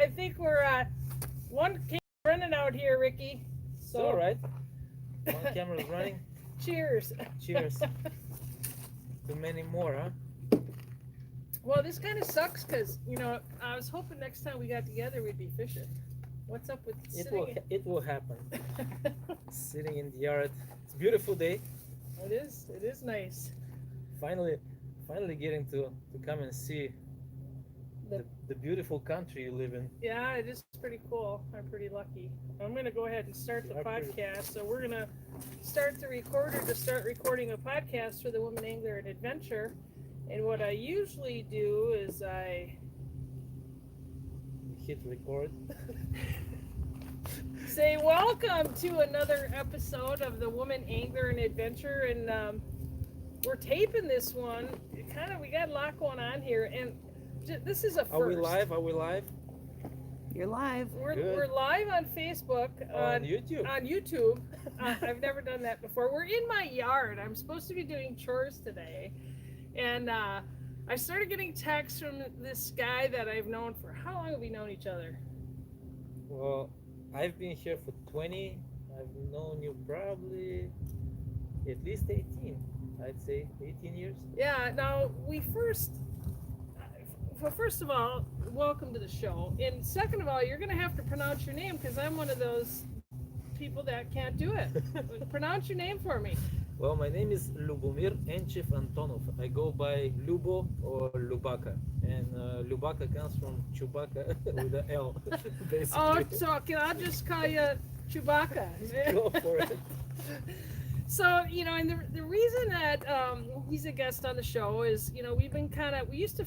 I think we're one camera running out here, Ricky. It's all right. One camera's running. Cheers. Cheers. Too many more, huh? Well, this kind of sucks because I was hoping next time we got together we'd be fishing. What's up with It will happen. Sitting in the yard. It's a beautiful day. It is. It is nice. Finally getting to come and see the beautiful country you live in. Yeah, it is pretty cool. I'm pretty lucky. I'm going to go ahead and start the podcast. So we're going to start the recorder to start recording a podcast for the Woman Angler and Adventure. And what I usually do is I hit record. Say welcome to another episode of the Woman Angler and Adventure, and we're taping this one. We got a lot going on here, and this is a first. Are we live? Are we live? You're live. We're live on Facebook. On YouTube. On YouTube. I've never done that before. We're in my yard. I'm supposed to be doing chores today, and I started getting texts from this guy that I've known for how long have we known each other? Well, I've been here for 20. I've known you probably at least 18. I'd say 18 years. Yeah. Now first of all, welcome to the show. And second of all, you're going to have to pronounce your name because I'm one of those people that can't do it. Pronounce your name for me. Well, my name is Lubomir Enchev Antonov. I go by Lubo or Lubaka. And Lubaka comes from Chewbacca with an L, basically. Oh, so can I just call you Chewbacca? Go for it. So, and the reason that he's a guest on the show is, we've been we used to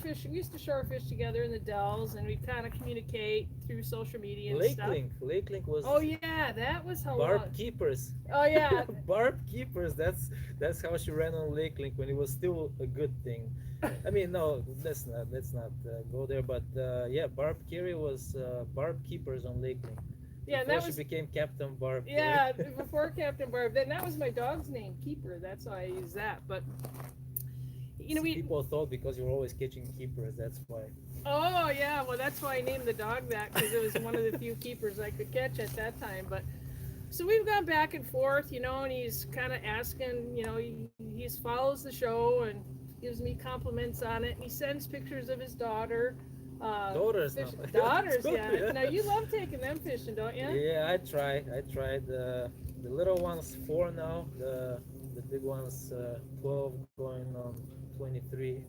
shore fish together in the Dells, and we kind of communicate through social media and stuff. Lake Link was. Oh yeah, that was how. Barb Keepers. Oh yeah. Barb Keepers. That's how she ran on Lake Link when it was still a good thing. I mean, no, let's not go there. But yeah, Barb Carey was Barb Keepers on Lake Link. Yeah, before she became Captain Barb. Yeah, before Captain Barb. Then that was my dog's name, Keeper. That's why I use that. But people thought because you were always catching keepers, that's why. Oh yeah, well that's why I named the dog that, because it was one of the few keepers I could catch at that time. But so we've gone back and forth, and he's kind of asking, he follows the show and gives me compliments on it. And he sends pictures of his daughter. Daughters, daughters, yeah. Now you love taking them fishing, don't you? Yeah, I tried. The little one's 4 now. The big one's 12, going on 23.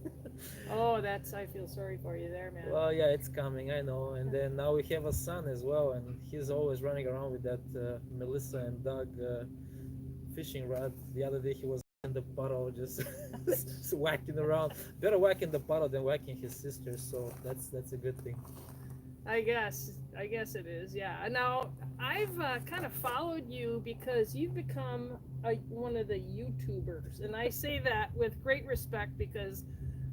Oh, I feel sorry for you there, man. Well, yeah, it's coming, I know. And then now we have a son as well, and he's always running around with that Melissa and Doug fishing rod. The other day he was in the puddle, just whacking around. Better whacking the puddle than whacking his sister, so that's a good thing. I guess it is, yeah. Now I've kind of followed you because you've become one of the YouTubers, and I say that with great respect because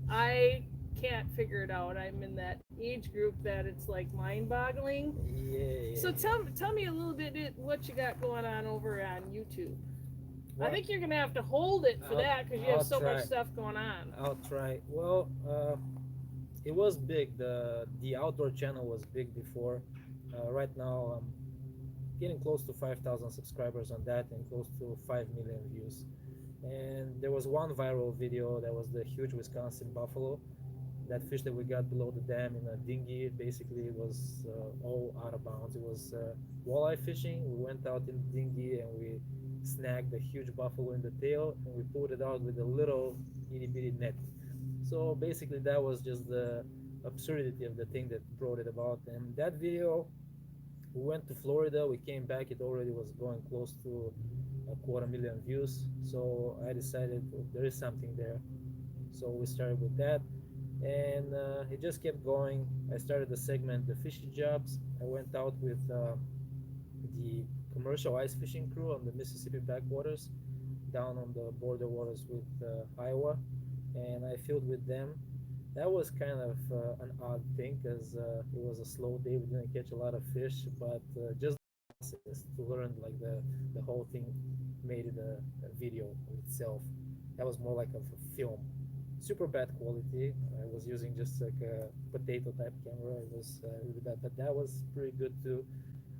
I can't figure it out. I'm in that age group that it's like mind-boggling. Yeah. So tell me a little bit what you got going on over on YouTube. Well, I think you're gonna have to hold it for that because you have so much stuff going on. I'll try. Well, it was big. The outdoor channel was big before. Right now I'm getting close to 5,000 subscribers on that and close to 5 million views. And there was one viral video that was the huge Wisconsin buffalo. That fish that we got below the dam in a dinghy, basically it was all out of bounds. It was walleye fishing. We went out in the dinghy and we snagged a huge buffalo in the tail, and we pulled it out with a little itty bitty net. So basically that was just the absurdity of the thing that brought it about. And that video, we went to Florida, we came back, it already was going close to 250,000 views. So I decided there is something there, so we started with that, and it just kept going. I started the segment, the fishy jobs. I went out with the commercial ice fishing crew on the Mississippi backwaters down on the border waters with Iowa, and I filmed with them. That was kind of an odd thing because it was a slow day. We didn't catch a lot of fish, but just the process to learn like the whole thing made it a video itself. That was more like a film. super bad quality. I was using just like a potato type camera. It was really bad, but that was pretty good too.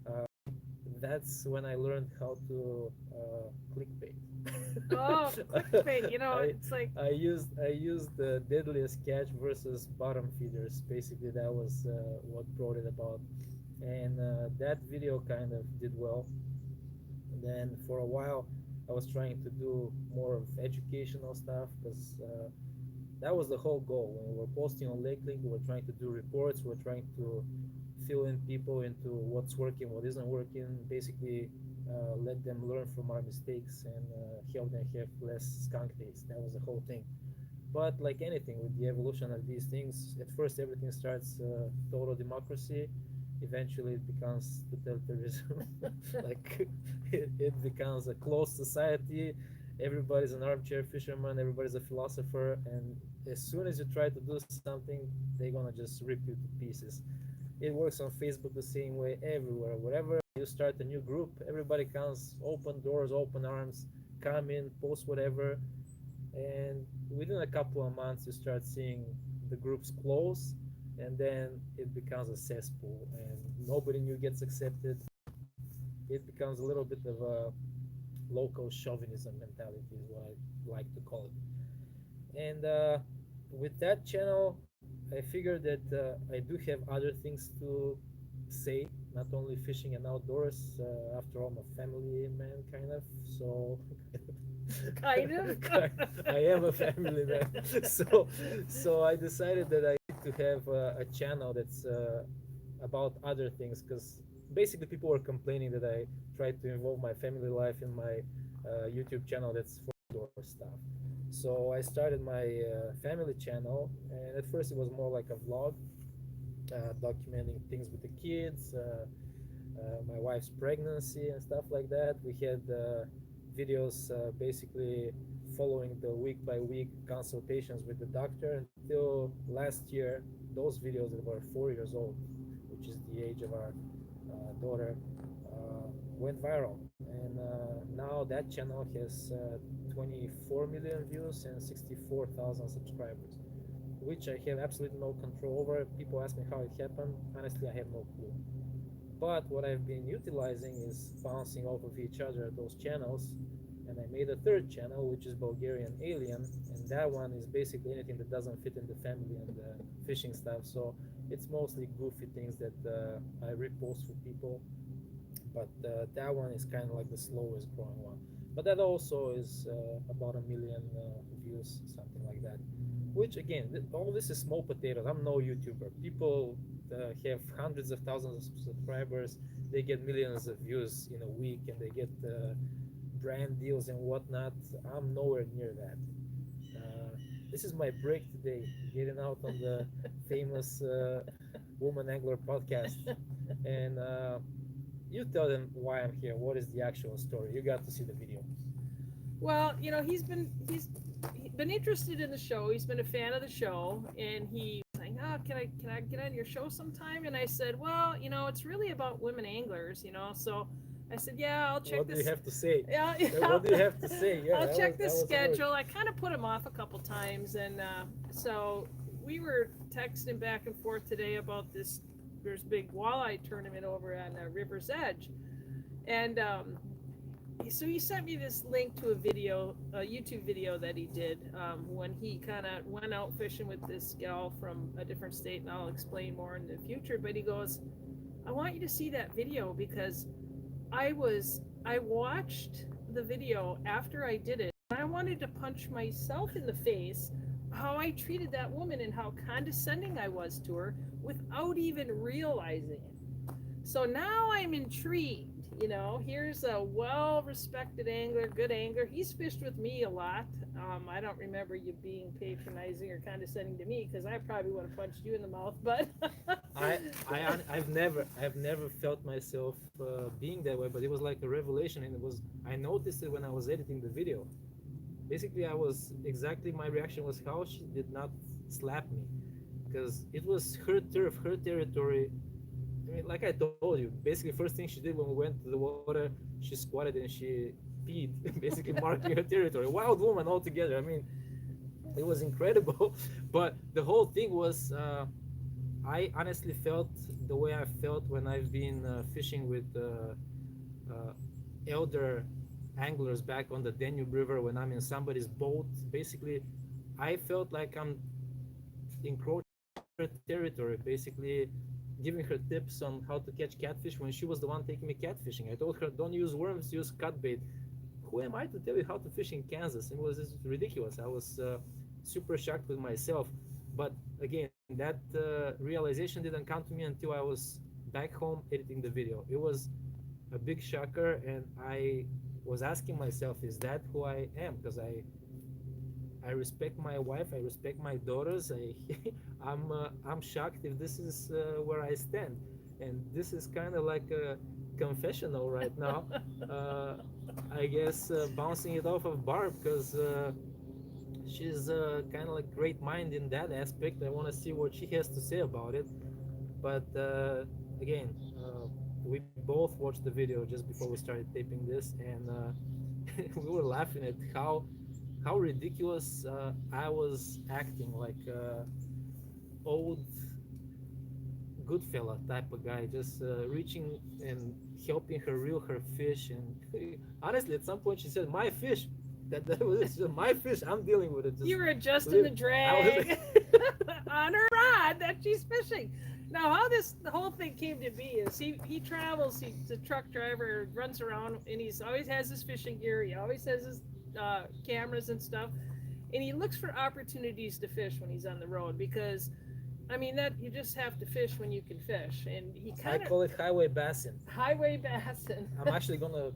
Uh, that's when I learned how to clickbait. Oh, clickbait. You know, I it's like, I used the deadliest catch versus bottom feeders. Basically, that was what brought it about, and that video kind of did well. Then for a while, I was trying to do more of educational stuff because that was the whole goal. When we were posting on LakeLink, we were trying to do reports. We were trying to fill in people into what's working, what isn't working. Basically, let them learn from our mistakes and help them have less skunk days. That was the whole thing. But like anything, with the evolution of these things, at first everything starts total democracy. Eventually, it becomes totalitarianism. Like it becomes a closed society. Everybody's an armchair fisherman. Everybody's a philosopher. And as soon as you try to do something, they're gonna just rip you to pieces. It works on Facebook the same way everywhere. Wherever you start a new group, everybody comes, open doors, open arms, come in, post whatever, and within a couple of months you start seeing the groups close, and then it becomes a cesspool and nobody new gets accepted. It becomes a little bit of a local chauvinism mentality is what I like to call it. And with that channel, I figured that I do have other things to say, not only fishing and outdoors. After all, I'm a family man, kind of. So kind of. I am a family man. So, so I decided that I need to have a channel that's about other things, because basically people were complaining that I tried to involve my family life in my YouTube channel that's for outdoor stuff. So I started my family channel, and at first it was more like a vlog, documenting things with the kids, my wife's pregnancy and stuff like that. We had videos basically following the week by week consultations with the doctor until last year. Those videos that were 4 years old, which is the age of our daughter, went viral. And now that channel has 24 million views and 64,000 subscribers, which I have absolutely no control over. People ask me how it happened. Honestly, I have no clue. But what I've been utilizing is bouncing off of each other those channels, and I made a third channel which is Bulgarian Alien, and that one is basically anything that doesn't fit in the family and the fishing stuff. So it's mostly goofy things that I repost for people, but that one is kind of like the slowest growing one. But that also is about a million views, something like that. Which again, all this is small potatoes. I'm no YouTuber. People have hundreds of thousands of subscribers. They get millions of views in a week, and they get brand deals and whatnot. I'm nowhere near that. This is my break today, getting out on the famous Woman Angler podcast. And you tell them why I'm here. What is the actual story? You got to see the video. Well, you know, he's been interested in the show. He's been a fan of the show, and he was saying, "Oh, can I get on your show sometime?" And I said, "Well, you know, it's really about women anglers, you know." So I said, "Yeah, I'll check What this." do you have to say? Yeah, What do you have to say? Yeah, I'll check the that was schedule. I kind of put him off a couple times, and so we were texting back and forth today about this. There's a big walleye tournament over on River's Edge, and so he sent me this link to a video, a YouTube video that he did when he kind of went out fishing with this gal from a different state, and I'll explain more in the future. But he goes, "I want you to see that video because I watched the video after I did it, and I wanted to punch myself in the face how I treated that woman and how condescending I was to her without even realizing it. So now I'm intrigued. You know, here's a well-respected angler, good angler. He's fished with me a lot. I don't remember you being patronizing or condescending to me because I probably would have punched you in the mouth. But I've never felt myself being that way, but it was like a revelation, and I noticed it when I was editing the video. Basically, my reaction was how she did not slap me, because it was her turf, her territory. I mean, like I told you, basically first thing she did when we went to the water, she squatted and she peed, basically marking her territory. Wild woman altogether. I mean, It was incredible. But the whole thing was, I honestly felt the way I felt when I've been fishing with elder anglers back on the Danube River, when I'm in somebody's boat. Basically, I felt like I'm encroaching her territory, basically giving her tips on how to catch catfish when she was the one taking me catfishing. I told her, don't use worms, use cut bait. Who am I to tell you how to fish in Kansas? It was just ridiculous. I was super shocked with myself. But again, that realization didn't come to me until I was back home editing the video. It was a big shocker, and I was asking myself, is that who I am? Because I respect my wife, I respect my daughters. I'm shocked if this is where I stand, and this is kind of like a confessional right now. uh, I guess bouncing it off of Barb, because she's kind of like great mind in that aspect. I want to see what she has to say about it. But again, we both watched the video just before we started taping this, and we were laughing at how ridiculous I was acting, like old good fella type of guy, just reaching and helping her reel her fish. And honestly, at some point she said, "My fish." That was it. She said, "My fish. I'm dealing with it." Just You were adjusting the drag on her rod that she's fishing. Now, how the whole thing came to be is he travels. He's a truck driver, runs around, and he's always has his fishing gear. He always has his cameras and stuff, and he looks for opportunities to fish when he's on the road, because I mean that you just have to fish when you can fish, and he I kind of call it highway bassing. highway bassin. I'm actually gonna,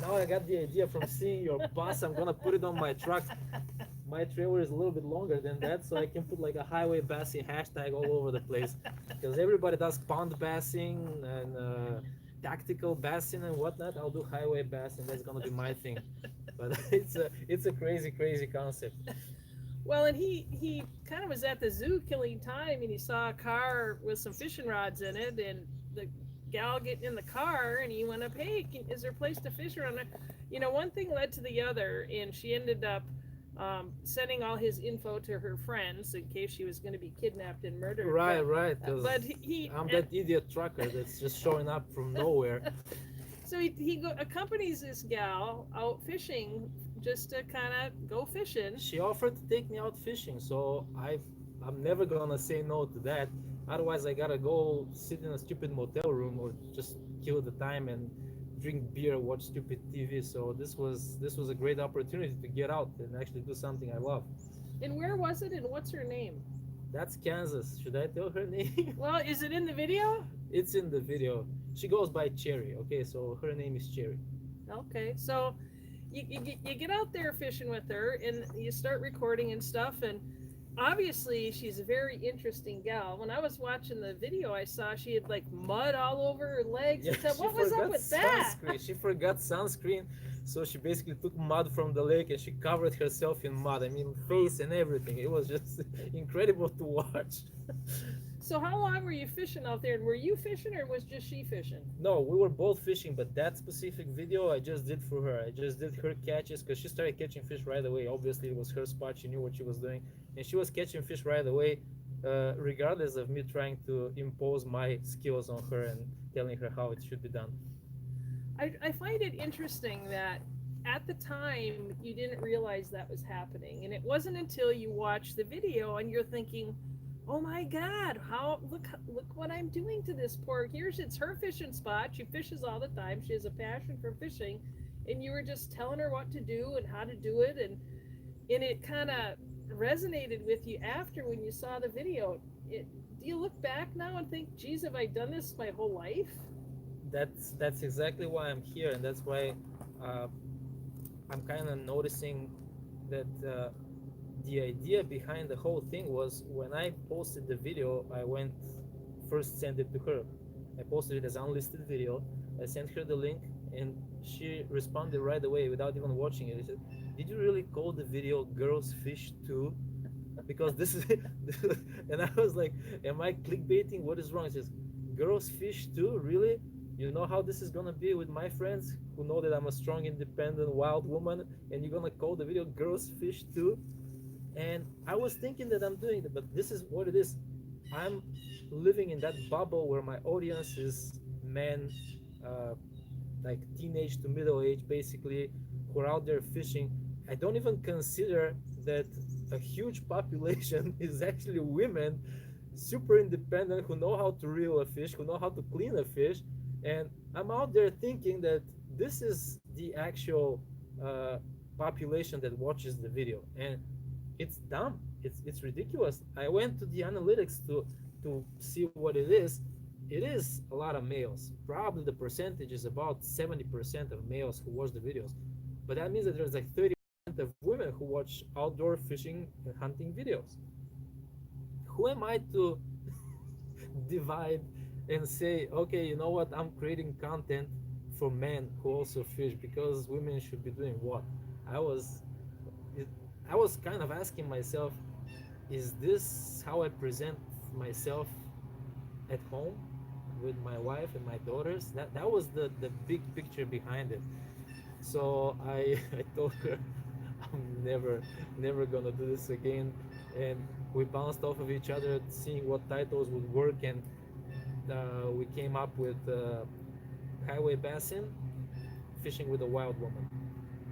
now I got the idea from seeing your bus, I'm gonna put it on my truck. My trailer is a little bit longer than that, so I can put like a highway bassing hashtag all over the place, because everybody does pond bassing and tactical bassing and whatnot. I'll do highway bassing. That's gonna be my thing. But it's a crazy concept. Well, and he kind of was at the zoo killing time, and he saw a car with some fishing rods in it, and the gal getting in the car, and he went up, "Hey, is there a place to fish around there?" You know, one thing led to the other, and she ended up sending all his info to her friends in case she was going to be kidnapped and murdered. Right, right. Because But he I'm that idiot trucker that's just showing up from nowhere. so he accompanies this gal out fishing just to kind of go fishing. She offered to take me out fishing, so I'm never gonna say no to that. Otherwise, I gotta go sit in a stupid motel room or just kill the time and drink beer, watch stupid TV. So this was a great opportunity to get out and actually do something I love. And where was it, and what's her name? That's Kansas. Should I tell her name? Well, is it in the video? It's in the video. She goes by Cherry. Okay, so her name is Cherry. Okay, so you get out there fishing with her, and you start recording and stuff, and obviously she's a very interesting gal. When I was watching the video, I saw she had like mud all over her legs. Yeah, I said, she what was up forgot with that? sunscreen. She forgot sunscreen, so she basically took mud from the lake and she covered herself in mud. I mean, face and everything. It was just incredible to watch. So how long were you fishing out there? And were you fishing, or was just she fishing? No, we were both fishing, but that specific video I just did for her. I just did her catches because she started catching fish right away. Obviously, it was her spot. She knew what she was doing, and she was catching fish right away, regardless of me trying to impose my skills on her and telling her how it should be done. I find it interesting that at the time you didn't realize that was happening, and it wasn't until you watch the video and you're thinking, oh my God, look what I'm doing to this poor, it's her fishing spot. She fishes all the time. She has a passion for fishing, and you were just telling her what to do and how to do it, and it kind of resonated with you after when you saw the video. Do you look back now and think, geez, have I done this my whole life? That's exactly why I'm here, and that's why I'm kind of noticing that the idea behind the whole thing was, when I posted the video, I went first sent it to her. I posted it as unlisted video. I sent her the link, and she responded right away without even watching it. She said, "Did you really call the video Girls Fish 2? Because this is," and I was like, "Am I clickbaiting? What is wrong?" She says, "Girls Fish 2? Really? You know how this is gonna be with my friends who know that I'm a strong, independent, wild woman, and you're gonna call the video Girls Fish 2? And I was thinking that I'm doing it, but this is what it is. I'm living in that bubble where my audience is men, uh, like teenage to middle age, basically, who are out there fishing. I don't even consider that a huge population is actually women, super independent, who know how to reel a fish, who know how to clean a fish. And I'm out there thinking that this is the actual uh, population that watches the video. And it's dumb. It's ridiculous. I went to the analytics to see what it is. It is a lot of males. Probably the percentage is about 70% of males who watch the videos. But that means that there's like 30% of women who watch outdoor fishing and hunting videos. Who am I to divide and say, okay, you know what? I'm creating content for men who also fish because women should be doing what? I was I was kind of asking myself, is this how I present myself at home with my wife and my daughters? That was the big picture behind it. So I told her I'm never gonna do this again, and we bounced off of each other, seeing what titles would work, and we came up with highway bassin, fishing with a wild woman,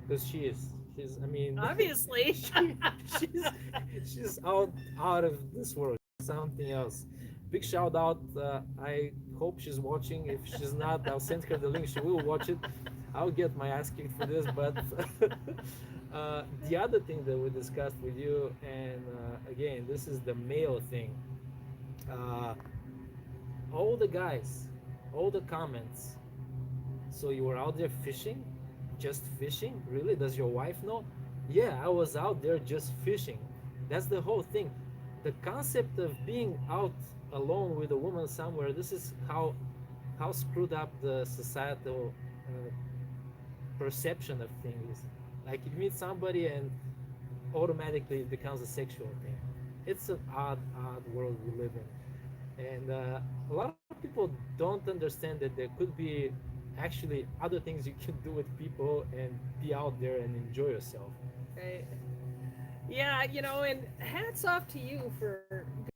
because she's I mean Obviously. she she's she's out of this world, something else. Big shout out. I hope she's watching. If she's not, I'll send her the link. She will watch it. I'll get my ass kicked for this. But the other thing that we discussed with you, and again, this is the male thing. Uh, all the guys, all the comments. So you were out there fishing? Just fishing? Really? Does your wife know? Yeah, I was out there just fishing. That's the whole thing. The concept of being out alone with a woman somewhere, this is how screwed up the societal perception of things. Like you meet somebody and automatically it becomes a sexual thing. It's an odd world we live in. And a lot of people don't understand that there could be actually other things you can do with people and be out there and enjoy yourself. Right. Yeah, and hats off to you for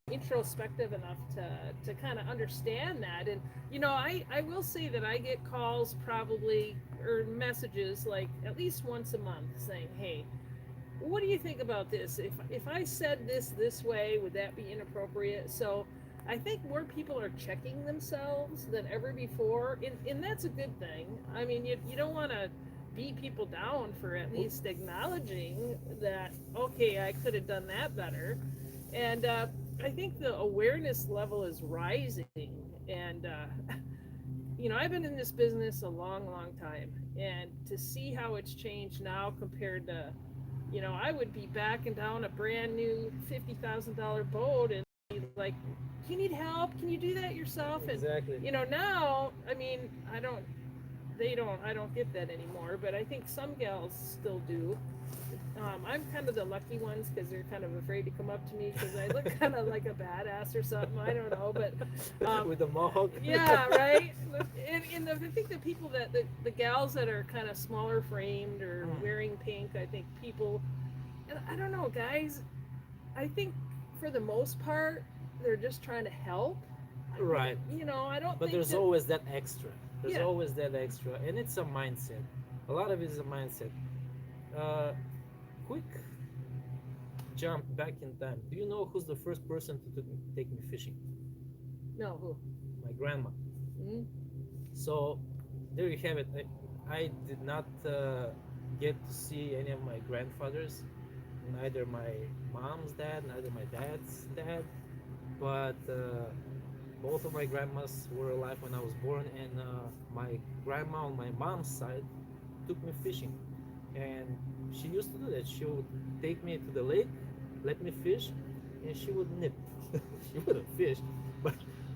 being introspective enough to kind of understand that. And I will say that I get calls probably or messages like at least once a month saying, "Hey, what do you think about this? If I said this way, would that be inappropriate?" So I think more people are checking themselves than ever before, and that's a good thing. I mean, you don't want to beat people down for at least acknowledging that, okay, I could have done that better. And I think the awareness level is rising. And I've been in this business a long time, and to see how it's changed now compared to, I would be backing down a brand new $50,000 boat and be like, "Do you need help? Can you do that yourself?" And Exactly. now, I mean, I don't get that anymore, but I think some gals still do. I'm kind of the lucky ones because they're kind of afraid to come up to me because I look kind of like a badass or something. I don't know, but with the mohawk. yeah, right. And I think the people the gals that are kind of smaller framed or wearing pink, I think people, and I don't know, guys. I think for the most part, they're just trying to help. Right. I don't But think there's that, always that extra. There's yeah. always that extra, and it's a mindset. A lot of it is a mindset. Uh, Quick jump back in time. Do you know who's the first person to take me fishing? No, who? My grandma. Mm-hmm. So there you have it. I did not get to see any of my grandfathers, neither my mom's dad, neither my dad's dad, but both of my grandmas were alive when I was born, and my grandma on my mom's side took me fishing, and she used to do that. She would take me to the lake, let me fish, and she would nip. She wouldn't fish,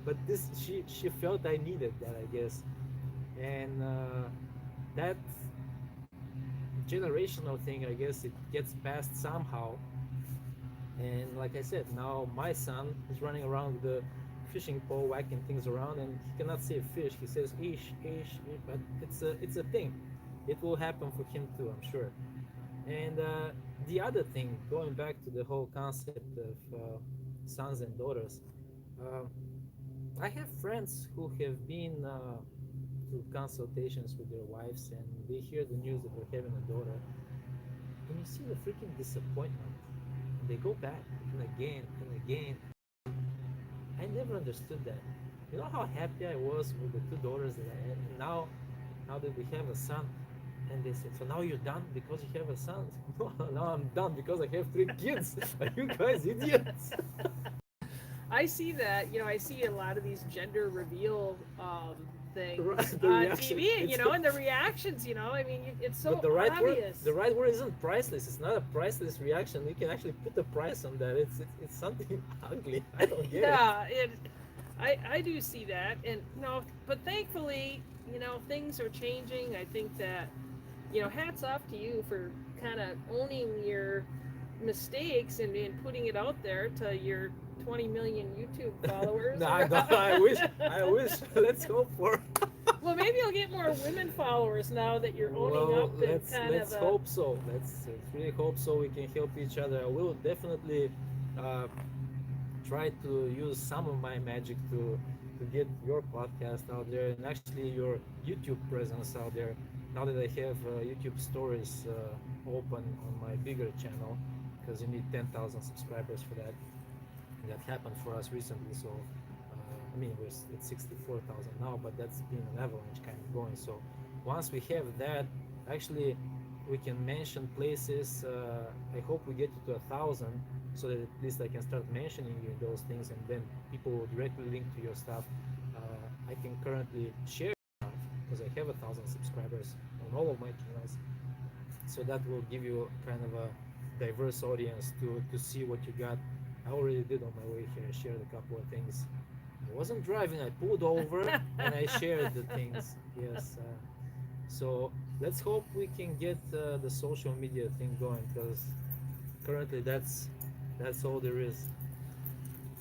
but this she felt I needed that, I guess, and that generational thing, I guess, it gets passed somehow. And like I said, now my son is running around with the fishing pole, whacking things around, and he cannot say fish. He says ish, ish, ish, but it's a thing. It will happen for him too, I'm sure. And the other thing, going back to the whole concept of sons and daughters, uh, I have friends who have been to consultations with their wives, and they hear the news that they're having a daughter, and you see the freaking disappointment. And they go back and again and again. I never understood that. You know how happy I was with the two daughters that I had, and now that we have a son, and they said, "So now you're done because you have a son?" No, now I'm done because I have three kids. Are you guys idiots? I see that. I see a lot of these gender reveal things Right, the on reaction. TV. It's And the reactions. I mean, it's so But obvious. the right word isn't priceless. It's not a priceless reaction. You can actually put a price on that. It's something ugly. I don't get it. Yeah, I do see that, and but thankfully, things are changing. I think that, hats off to you for kind of owning your mistakes and putting it out there to your 20 million YouTube followers. No, I don't. I wish. Let's hope for. Well, maybe you'll get more women followers now that you're owning Well, up and let's hope so. Let's really hope so. We can help each other. I will definitely uh, try to use some of my magic to get your podcast out there and actually your YouTube presence out there. Now that I have YouTube stories open on my bigger channel, because you need 10,000 subscribers for that. And that happened for us recently. So I mean, we're at 64,000 now, but that's been an avalanche kind of going. So once we have that, actually, we can mention places. I hope we get to 1,000, so that at least I can start mentioning you in those things, and then people will directly link to your stuff. I can currently share stuff because I have 1,000 subscribers on all of my channels, so that will give you kind of a diverse audience to see what you got. I already did on my way here. I shared a couple of things. I wasn't driving. I pulled over and I shared the things. Yes. So let's hope we can get the social media thing going, because currently that's all there is.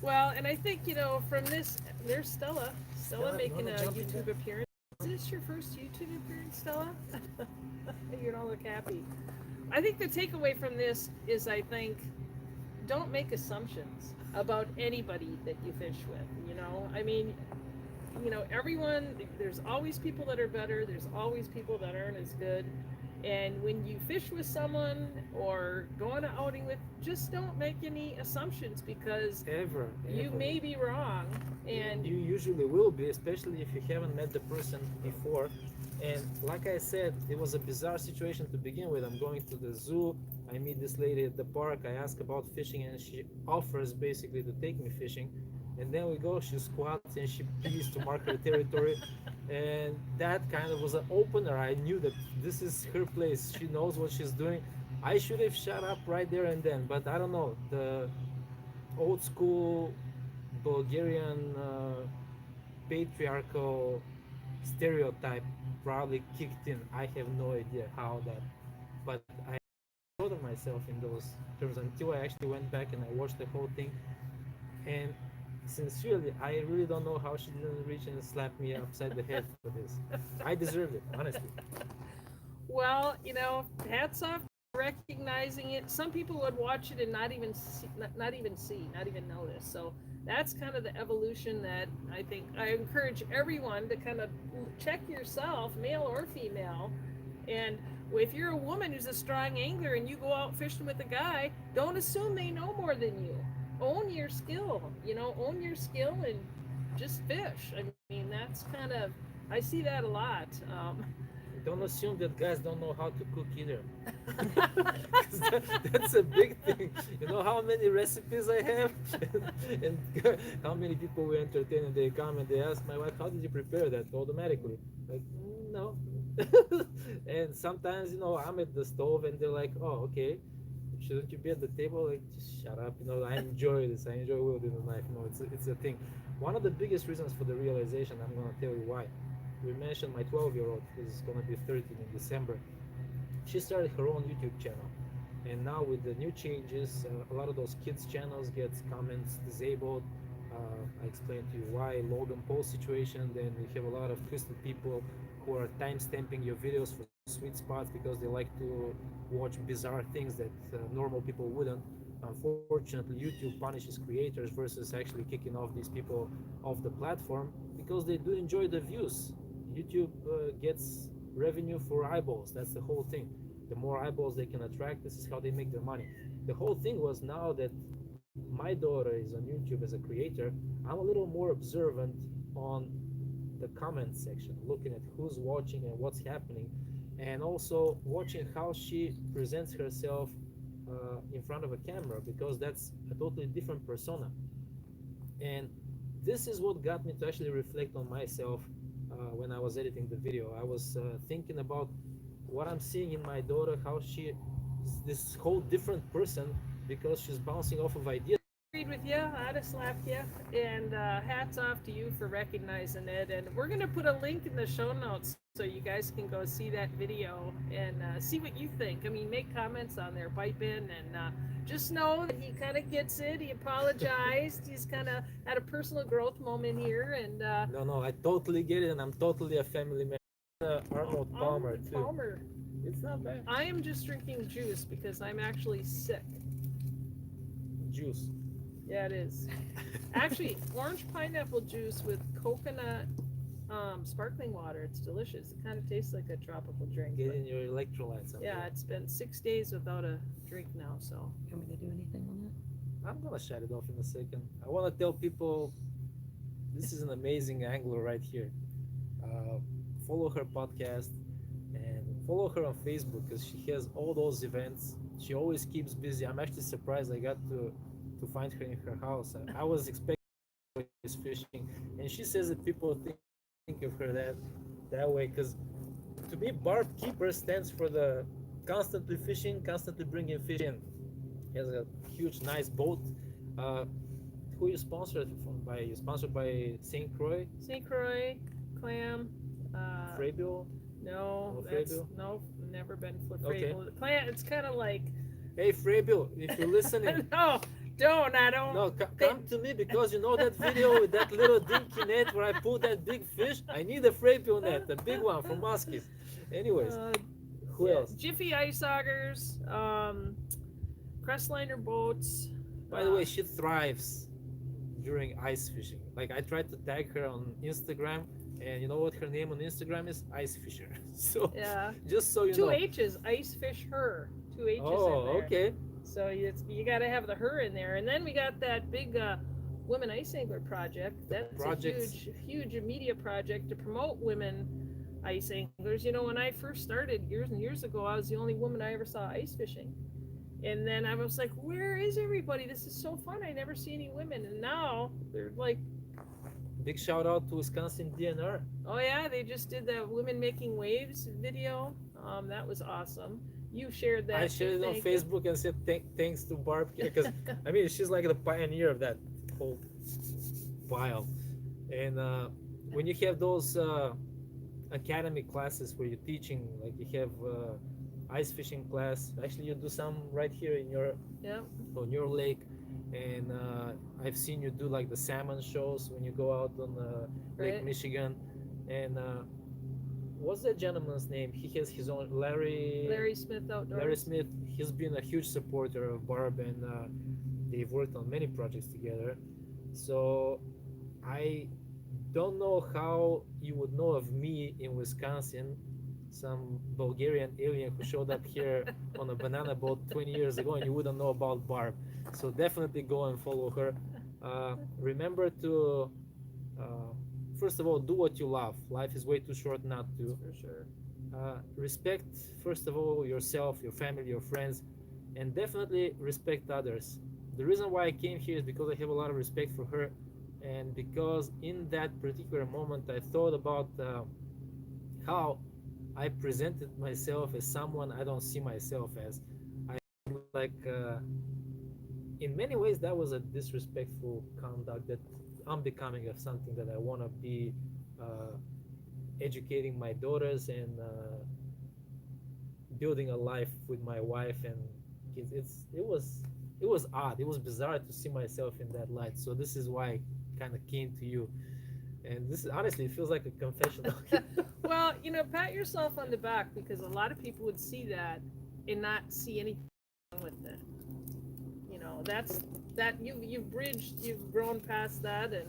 Well, and I think, from this, there's Stella. Stella making a YouTube appearance. Is this your first YouTube appearance, Stella? You don't look happy. I think the takeaway from this is, I think, don't make assumptions about anybody that you fish with. I mean, everyone, there's always people that are better. There's always people that aren't as good. And when you fish with someone or go on an outing with, just don't make any assumptions, because Ever. you may be wrong. And you usually will be, especially if you haven't met the person before. And like I said, it was a bizarre situation to begin with. I'm going to the zoo. I meet this lady at the park. I ask about fishing, and she offers basically to take me fishing. And then we go. She squats and she pees to mark her territory. And that kind of was an opener. I knew that this is her place. She knows what she's doing. I should have shut up right there and then, but I don't know. The old school Bulgarian patriarchal stereotype probably kicked in. I have no idea how that, but I thought of myself in those terms until I actually went back and I watched the whole thing. And sincerely, I really don't know how she didn't reach and slap me upside the head for this. I deserved it, honestly. well, hats off to recognizing it. Some people would watch it and not even notice. So that's kind of the evolution that I think I encourage everyone to kind of check yourself, male or female. And if you're a woman who's a strong angler and you go out fishing with a guy, don't assume they know more than you. Own your skill, own your skill and just fish. I mean, that's kind of, I see that a lot. Don't assume that guys don't know how to cook either. That's a big thing. You know how many recipes I have, and how many people we entertain, and they come and they ask my wife, "How did you prepare that?" Automatically, like, no. And sometimes, I'm at the stove, and they're like, "Oh, okay. Shouldn't you be at the table?" Like, just shut up. I enjoy this. I enjoy wielding the knife. It's a thing. One of the biggest reasons for the realization, I'm gonna tell you why. We mentioned my 12-year-old, who's gonna be 13 in December. She started her own YouTube channel, and now with the new changes, a lot of those kids channels get comments disabled. I explained to you why Logan Paul situation. Then you have a lot of twisted people who are time stamping your videos for sweet spots because they like to watch bizarre things that normal people wouldn't. Unfortunately, YouTube punishes creators versus actually kicking off these people off the platform because they do enjoy the views. YouTube gets revenue for eyeballs. That's the whole thing. The more eyeballs they can attract, this is how they make their money. The whole thing was now that my daughter is on YouTube as a creator, I'm a little more observant on the comment section, looking at who's watching and what's happening, and also watching how she presents herself in front of a camera because that's a totally different persona. And this is what got me to actually reflect on myself when I was editing the video. I was thinking about what I'm seeing in my daughter, how she is this whole different person because she's bouncing off of ideas. Agreed with you. I'd have slapped you. And hats off to you for recognizing it. And we're going to put a link in the show notes so you guys can go see that video and see what you think. I mean, make comments on there, pipe in, and just know that he kind of gets it. He apologized. He's kind of had a personal growth moment here. And No, I totally get it, and I'm totally a family man. Arnold Palmer too. Palmer. It's not bad. I am just drinking juice because I'm actually sick. Juice. Yeah, it is. Actually, orange pineapple juice with coconut sparkling water. It's delicious. It kind of tastes like a tropical drink. Get in your electrolytes. Yeah, it's been 6 days without a drink now, so. You want me to do anything on that? I'm gonna shut it off in a second. I want to tell people this is an amazing angler right here. Follow her podcast and follow her on Facebook because she has all those events. She always keeps busy. I'm actually surprised I got to find her in her house. I was expecting she's fishing, and she says that people think of her that way because to me, Barb Keeper stands for the constantly fishing, constantly bringing fish in. He has a huge, nice boat. Who you sponsored by? You sponsored by St. Croix? St. Croix, clam. Frabio? No, that's no, never been Okay. Frabio. Clam. It's kind of like. Hey, Frabio, if you're listening. No, don't. I don't. No, come to me because you know that video with that little dinky net where I pulled that big fish? I need a Frabio net, the big one from Muskies. Anyways, who else? Jiffy ice augers, crestliner boats. By the way, she thrives during ice fishing. Like I tried to tag her on Instagram, and you know what her name on Instagram is? Ice Fisher. So Yeah. just so you Two know. H's, ice fish her. 2 H's in Oh, there. okay. So you got to have the her in there, and then we got that big women ice angler project. That's projects. a huge media project to promote women ice anglers. You know, when I first started years and years ago, I was the only woman I ever saw ice fishing, and then I was like, where is everybody? This is so fun. I never see any women, and now they're like, Big shout out to Wisconsin DNR. oh yeah, they just did the women making waves video. That was awesome. You shared that. I shared it on thank you. Facebook and said thanks to Barb because I mean she's like the pioneer of that whole pile. And when you have those academic classes where you're teaching, like you have ice fishing class. Actually, you do some right here in your Yeah. on your lake, and I've seen you do like the salmon shows when you go out on Lake Right. Michigan. And what's that gentleman's name? He has his own Larry Smith Outdoors. Larry Smith. He's been a huge supporter of Barb, and they've worked on many projects together. So I don't know how you would know of me in Wisconsin, some Bulgarian alien who showed up here on a banana boat 20 years ago, and you wouldn't know about Barb. So definitely go and follow her. Remember to, first of all, do what you love. Life is way too short not to. For sure. Respect, first of all, yourself, your family, your friends, and definitely respect others. The reason why I came here is because I have a lot of respect for her, and because in that particular moment I thought about how I presented myself as someone I don't see myself as. I like in many ways that was a disrespectful conduct that I'm becoming of something that I want to be educating my daughters and building a life with my wife and kids. It was odd. It was bizarre to see myself in that light. So this is why kind of came to you. And this is honestly, it feels like a confessional. Well, you know, pat yourself on the back because a lot of people would see that and not see anything wrong with it. You know, that's that you've bridged, you've grown past that, and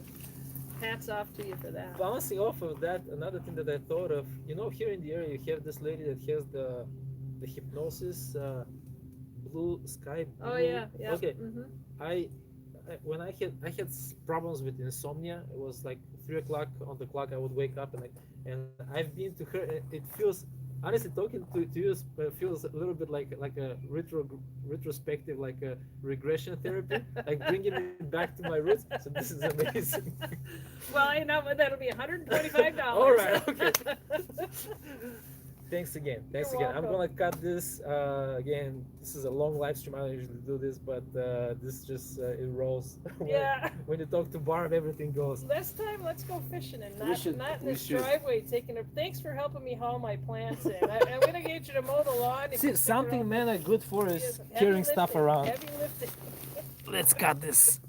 hats off to you for that. Bouncing off of that, another thing that I thought of, you know, here in the area, you have this lady that has the hypnosis, blue sky. Blue. Oh yeah, yeah. Okay, Mm-hmm. I when I had problems with insomnia. It was like 3 o'clock on the clock. I would wake up and I've been to her. It feels honestly talking to you feels a little bit like a retrospective, like a regression therapy, like bringing me back to my roots. So this is amazing. Well, you know, that'll be $125. All right, okay. Thanks again. Thanks You're again. I'm welcome. gonna cut this. Again, this is a long live stream. I don't usually do this, but this just it rolls. Yeah. When you talk to Barb, everything goes. This time, let's go fishing and We not, should- not in we this should. driveway taking a. Thanks for helping me haul my plants in. I'm gonna get you to mow the lawn. If you See, stick something around. men are good for is Heavy carrying stuff lifting, around. Heavy lifting. Let's cut this.